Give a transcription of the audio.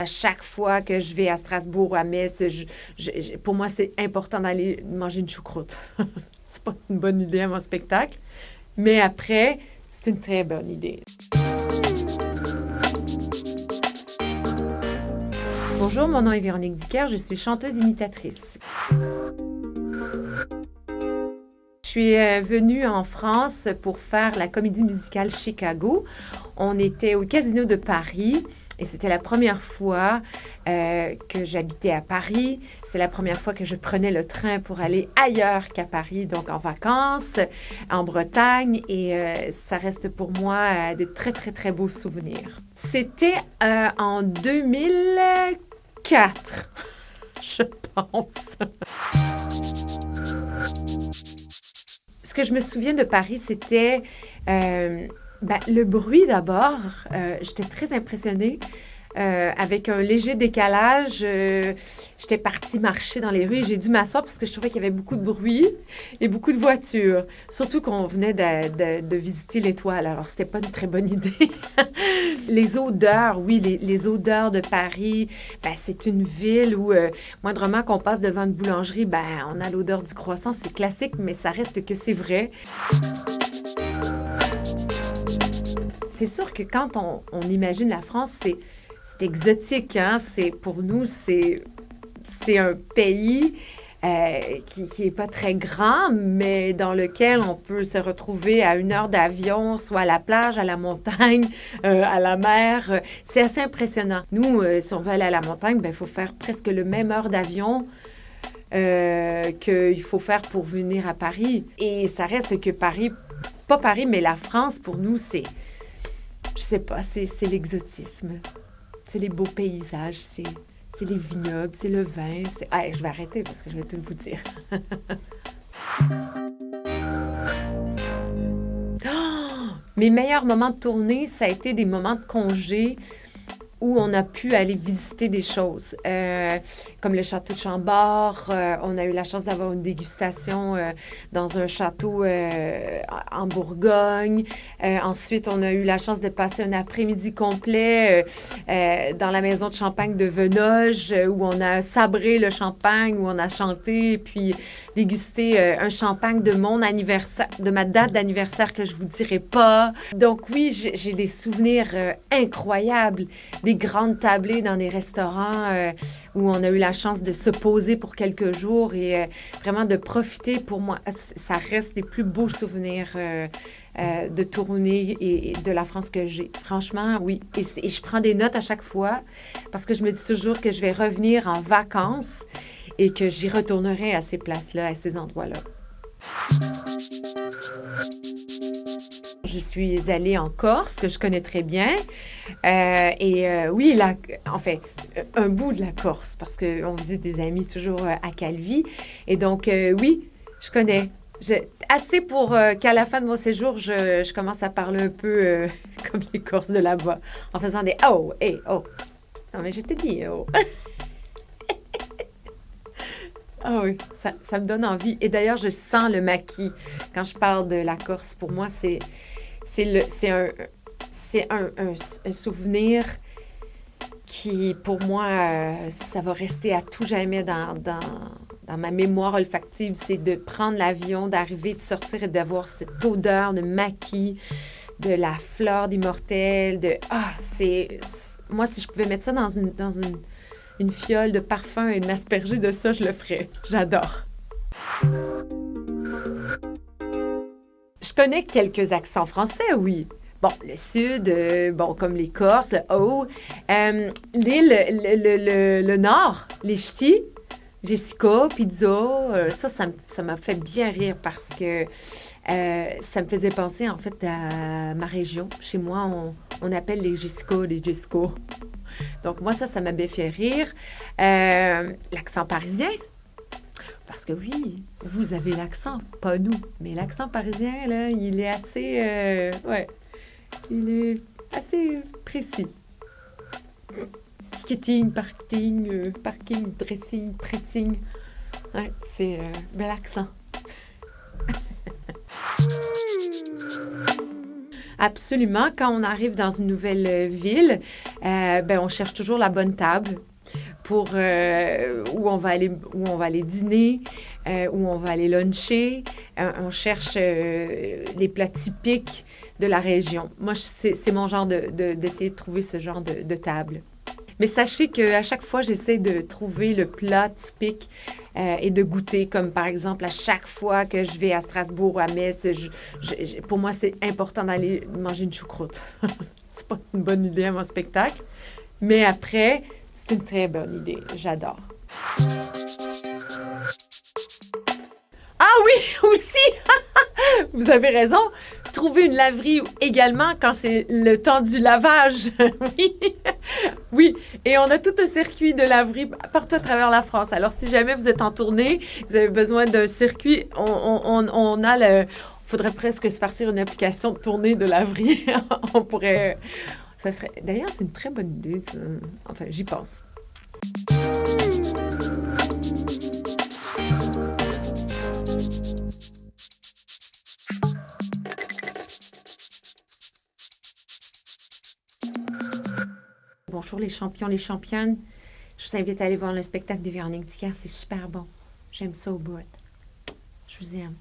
À chaque fois que je vais à Strasbourg, à Metz, pour moi, c'est important d'aller manger une choucroute. C'est pas une bonne idée à mon spectacle, mais après, c'est une très bonne idée. Bonjour, mon nom est Véronique Dicker, je suis chanteuse-imitatrice. Je suis venue en France pour faire la comédie musicale Chicago. On était au Casino de Paris et c'était la première fois que j'habitais à Paris. C'est la première fois que je prenais le train pour aller ailleurs qu'à Paris, donc en vacances, en Bretagne. Et ça reste pour moi des très, très, très beaux souvenirs. C'était en 2004, je pense. Ce que je me souviens de Paris, c'était le bruit d'abord. J'étais très impressionnée. Avec un léger décalage, j'étais partie marcher dans les rues et j'ai dû m'asseoir parce que je trouvais qu'il y avait beaucoup de bruit et beaucoup de voitures. Surtout qu'on venait de visiter l'Étoile, alors c'était pas une très bonne idée. Les odeurs, oui, les odeurs de Paris, c'est une ville où, moindrement qu'on passe devant une boulangerie, on a l'odeur du croissant, c'est classique, mais ça reste que c'est vrai. C'est sûr que quand on imagine la France, c'est exotique, hein? Pour nous, c'est un pays qui est pas très grand, mais dans lequel on peut se retrouver à 1 heure d'avion, soit à la plage, à la montagne, à la mer. C'est assez impressionnant. Nous, si on veut aller à la montagne, il faut faire presque le même heure d'avion qu'il faut faire pour venir à Paris. Et ça reste que Paris, pas Paris, mais la France, pour nous, je sais pas, c'est l'exotisme. C'est les beaux paysages, c'est les vignobles, c'est le vin. Je vais arrêter parce que je vais tout vous dire. Mes meilleurs moments de tournée, ça a été des moments de congé où on a pu aller visiter des choses, comme le château de Chambord. On a eu la chance d'avoir une dégustation dans un château en Bourgogne. Ensuite, on a eu la chance de passer un après-midi complet dans la maison de champagne de Venoge, où on a sabré le champagne, où on a chanté, puis dégusté un champagne de mon anniversaire, de ma date d'anniversaire que je vous dirai pas. Donc oui, j'ai des souvenirs incroyables. Des grandes tablées dans des restaurants où on a eu la chance de se poser pour quelques jours et vraiment de profiter. Pour moi, ça reste les plus beaux souvenirs de tournée et de la France que j'ai. Franchement, oui. Et je prends des notes à chaque fois parce que je me dis toujours que je vais revenir en vacances et que j'y retournerai à ces places-là, à ces endroits-là. Je suis allée en Corse, que je connais très bien. Oui, un bout de la Corse, parce qu'on visite des amis toujours à Calvi. Et donc, oui, je connais. Assez pour qu'à la fin de mon séjour, je commence à parler un peu comme les Corses de là-bas, en faisant des « oh, hey, oh ». Non, mais je t'ai dit « oh ». Ah oui, ça me donne envie. Et d'ailleurs, je sens le maquis. Quand je parle de la Corse, pour moi, c'est un souvenir qui, pour moi, ça va rester à tout jamais dans ma mémoire olfactive. C'est de prendre l'avion, d'arriver, de sortir et d'avoir cette odeur de maquis, de la fleur d'immortelle, moi, si je pouvais mettre ça dans une fiole de parfum et de m'asperger de ça, je le ferais. J'adore. Je connais quelques accents français, oui. Bon, le sud, comme les Corses, le haut. L'île, le nord, les ch'tis, Jessica, Pizza, ça m'a fait bien rire parce que ça me faisait penser en fait à ma région. Chez moi, on appelle les Jessica des Jessica. Donc moi, ça m'a bien fait rire. L'accent parisien. Parce que oui, vous avez l'accent, pas nous. Mais l'accent parisien, là, il est assez... il est assez précis. Ticketing, parking, dressing, pressing. Ouais, c'est bel accent. Absolument. Quand on arrive dans une nouvelle ville, Ben, on cherche toujours la bonne table pour où on va aller dîner, où on va aller luncher. On cherche les plats typiques de la région. Moi, c'est mon genre d'essayer de trouver ce genre de table. Mais sachez qu'à chaque fois, j'essaie de trouver le plat typique et de goûter. Comme par exemple, à chaque fois que je vais à Strasbourg ou à Metz, pour moi, c'est important d'aller manger une choucroute. C'est pas une bonne idée à mon spectacle. Mais après, c'est une très bonne idée. J'adore. Ah oui, aussi! Vous avez raison. Trouver une laverie également quand c'est le temps du lavage. Oui. Oui. Et on a tout un circuit de laverie partout à travers la France. Alors, si jamais vous êtes en tournée, vous avez besoin d'un circuit, on a le. Il faudrait presque se partir une application de tournée de laverie. On pourrait. Ça serait. D'ailleurs, c'est une très bonne idée. Ça. Enfin, j'y pense. Bonjour les champions, les championnes. Je vous invite à aller voir le spectacle de Véronique Dicker. C'est super bon. J'aime ça au bout. Je vous aime.